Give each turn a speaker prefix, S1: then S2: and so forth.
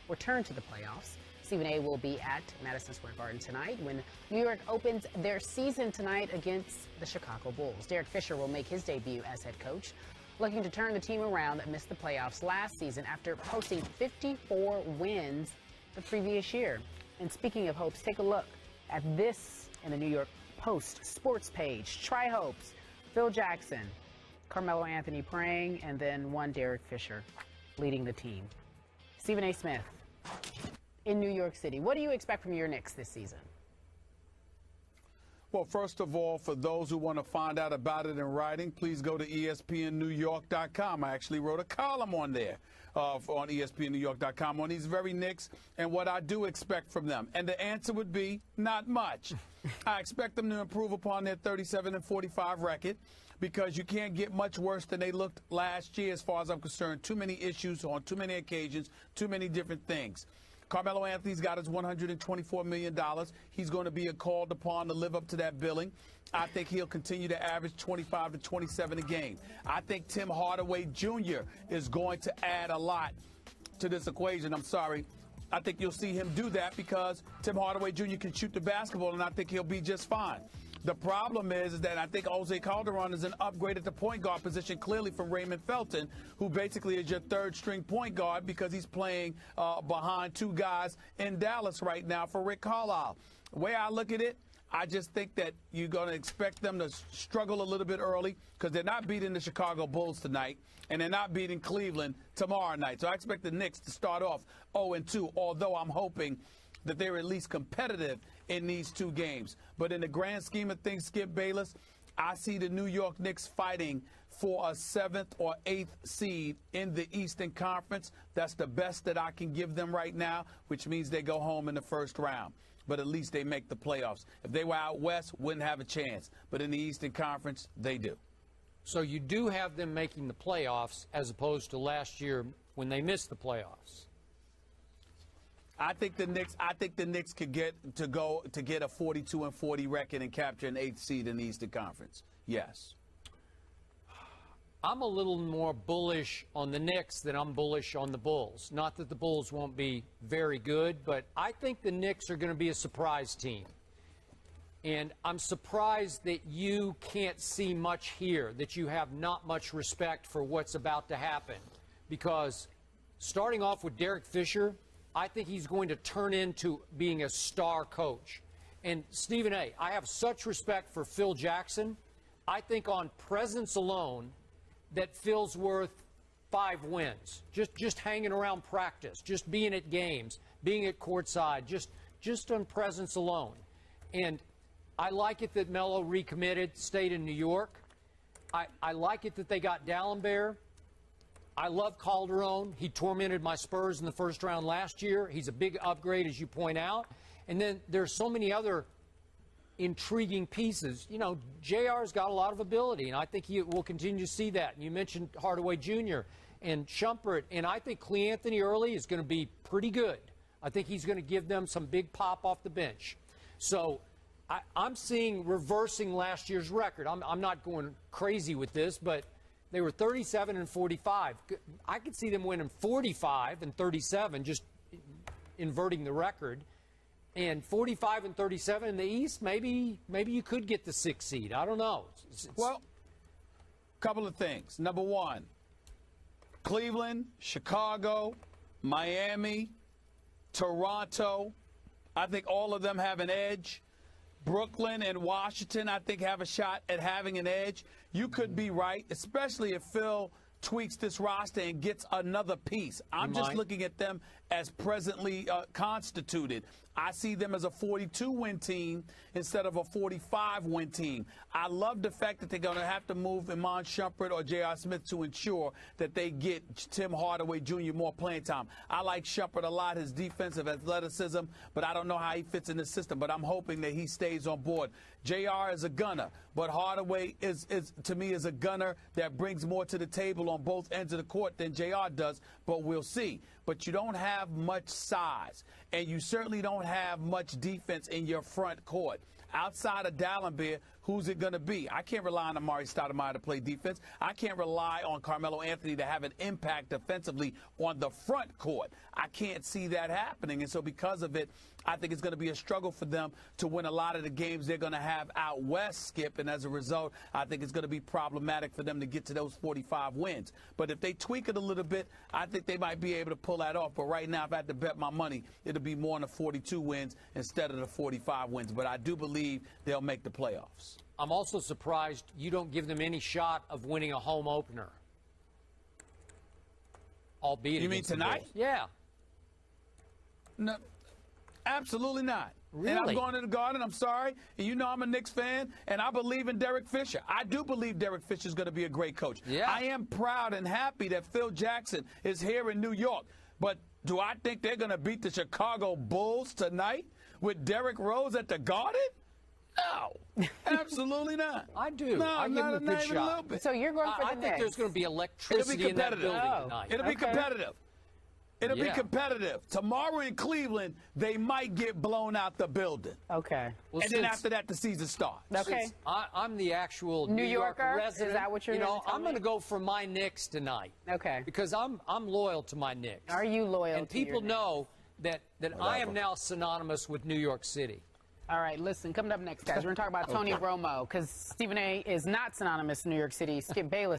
S1: return to the playoffs. Stephen A. will be at Madison Square Garden tonight when New York opens their season tonight against the Chicago Bulls. Derek Fisher will make his debut as head coach, looking to turn the team around that missed the playoffs last season after posting 54 wins the previous year. And speaking of hopes, take a look at this in the New York Post sports page. Try hopes. Phil Jackson, Carmelo Anthony praying, and then one Derek Fisher leading the team. Stephen A. Smith in New York City. What do you expect from your Knicks this season?
S2: Well, first of all, for those who want to find out about it in writing, please go to ESPNNewYork.com. I actually wrote a column on there on ESPNNewYork.com on these very Knicks and what I do expect from them. And the answer would be not much. I expect them to improve upon their 37-45 record because you can't get much worse than they looked last year as far as I'm concerned. Too many issues on too many occasions, too many different things. Carmelo Anthony's got his $124 million. He's going to be called upon to live up to that billing. I think he'll continue to average 25 to 27 a game. I think Tim Hardaway Jr. is going to add a lot to this equation. I think you'll see him do that because Tim Hardaway Jr. can shoot the basketball, and I think he'll be just fine. The problem is that I think Jose Calderon is an upgrade at the point guard position, clearly from Raymond Felton, who basically is your third-string point guard because he's playing behind two guys in Dallas right now for Rick Carlisle. The way I look at it, I just think that you're going to expect them to struggle a little bit early because they're not beating the Chicago Bulls tonight, and they're not beating Cleveland tomorrow night. So I expect the Knicks to start off 0-2, although I'm hoping that they're at least competitive in these two games. But in the grand scheme of things, Skip Bayless, I see the New York Knicks fighting for a 7th or 8th seed in the Eastern Conference. That's the best that I can give them right now, which means they go home in the first round. But at least they make the playoffs. If they were out west, wouldn't have a chance. But in the Eastern Conference, they do.
S3: So you do have them making the playoffs as opposed to last year when they missed the playoffs.
S2: I think the Knicks could get a 42-40 record and capture an 8th seed in the Eastern Conference. Yes.
S3: I'm a little more bullish on the Knicks than I'm bullish on the Bulls. Not that the Bulls won't be very good, but I think the Knicks are going to be a surprise team. And I'm surprised that you can't see much here, that you have not much respect for what's about to happen. Because starting off with Derek Fisher, I think he's going to turn into being a star coach. And Stephen A., I have such respect for Phil Jackson. I think on presence alone that Phil's worth 5 wins. Just hanging around practice, just being at games, being at courtside, just on presence alone. And I like it that Melo recommitted, stayed in New York. I like it that they got Dallenberg. I love Calderon. He tormented my Spurs in the first round last year. He's a big upgrade, as you point out. And then there's so many other intriguing pieces. You know, JR's got a lot of ability, and I think he will continue to see that. And you mentioned Hardaway Jr. and Shumpert, and I think Klay Anthony early is going to be pretty good. I think he's going to give them some big pop off the bench. So I'm seeing reversing last year's record. I'm not going crazy with this, but they were 37-45. I could see them winning 45-37, just inverting the record. And 45-37 in the East, maybe you could get the 6th seed. I don't know.
S2: Well, a couple of things. Number one, Cleveland, Chicago, Miami, Toronto, I think all of them have an edge. Brooklyn and Washington, I think, have a shot at having an edge. You could be right, especially if Phil tweaks this roster and gets another piece. I'm just looking at them as presently constituted. I see them as a 42-win team instead of a 45-win team. I love the fact that they're going to have to move Iman Shumpert or J.R. Smith to ensure that they get Tim Hardaway Jr. more playing time. I like Shumpert a lot, his defensive athleticism, but I don't know how he fits in the system, but I'm hoping that he stays on board. J.R. is a gunner, but Hardaway is to me, is a gunner that brings more to the table on both ends of the court than J.R. does, but we'll see. But you don't have much size, and you certainly don't have much defense in your front court. Outside of Dallenberg, who's it going to be? I can't rely on Amari Stoudemire to play defense. I can't rely on Carmelo Anthony to have an impact defensively on the front court. I can't see that happening. And so because of it, I think it's going to be a struggle for them to win a lot of the games they're going to have out west, Skip. And as a result, I think it's going to be problematic for them to get to those 45 wins. But if they tweak it a little bit, I think they might be able to pull that off. But right now, if I had to bet my money, it'll be more than the 42 wins instead of the 45 wins. But I do believe they'll make the playoffs.
S3: I'm also surprised you don't give them any shot of winning a home opener. Albeit
S2: You mean tonight?
S3: Yeah.
S2: No, absolutely not.
S3: Really?
S2: And I'm going to the Garden. I'm sorry. And you know I'm a Knicks fan, and I believe in Derek Fisher. I do believe Derek Fisher is going to be a great coach.
S3: Yeah.
S2: I am proud and happy that Phil Jackson is here in New York. But do I think they're going to beat the Chicago Bulls tonight with Derrick Rose at the Garden? No, absolutely not.
S3: I do.
S2: No,
S3: I give
S2: not,
S3: them a
S2: not
S3: good
S2: even
S3: shot.
S2: a little bit.
S1: So you're going for the
S3: I think
S1: Knicks.
S3: there's going to be electricity in that building tonight.
S2: It'll be competitive. It'll be
S3: Yeah.
S2: competitive. Tomorrow in Cleveland, they might get blown out the building.
S1: Okay.
S3: Well,
S2: And then after that, the season starts.
S1: Okay.
S3: Since I'm the actual
S1: New
S3: New York
S1: Yorker?
S3: resident.
S1: Is that what you're gonna tell
S3: I'm
S1: me?
S3: going to go for my Knicks tonight.
S1: Okay.
S3: Because I'm loyal to my Knicks.
S1: Are you loyal
S3: And
S1: to your
S3: people
S1: Knicks?
S3: know that I am now synonymous with New York City.
S1: All right, listen, coming up next, guys, we're going to talk about Tony Romo because Stephen A. is not synonymous in New York City. Skip Bayless